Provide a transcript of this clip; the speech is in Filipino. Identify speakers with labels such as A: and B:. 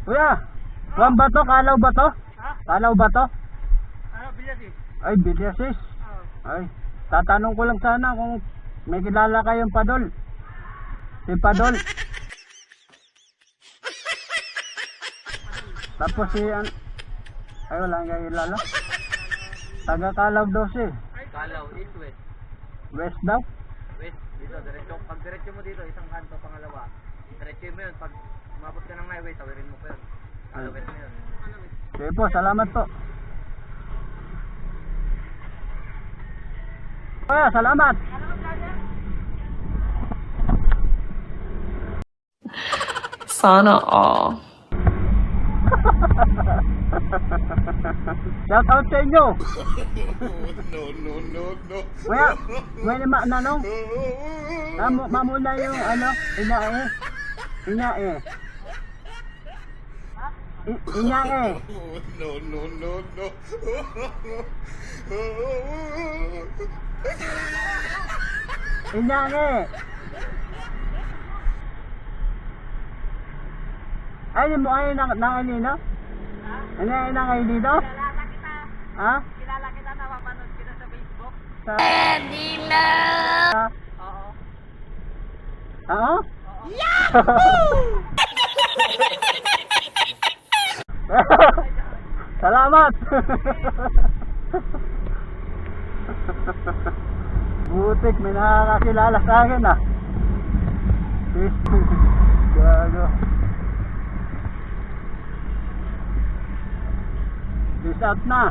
A: Kuya, kuwan ba to? Kalaw ba to?
B: Ha?
A: Kalaw ba to?
B: Ano, Bilyasis?
A: Ay, Bilyasis.
B: Oo.
A: Ay, tatanong ko lang sana kung may kilala kayong Padol. Si Padol. Tapos si ay wala nga kilala. Taga Kalaw daw siya.
B: Kalaw, east, west.
A: West daw.
B: West, dito, diretso. Pag diretso mo dito, isang kanto, pangalawa. Diretso mo yun. Pag umabot ka ng highway, tawirin mo pa yun. Kalaw, west na yun.
A: Sige po, salamat po. Kuya, salamat.
C: Sana all.
A: Shout out sa inyo.
D: No.
A: Kuya, may lima na no? Mamula yung inyae. Inyae. Inyae.
D: No.
A: Inyae. Ay, mo ay nanganino? Ano ay nanganino?
B: Kilala kita.
A: Ha?
B: Kilala kita, napapanood kita sa Facebook.
A: Sa...
B: Oo.
A: Oo? Salamat! Butik, may nakakakilala sa akin ah. Gago. Peace out na.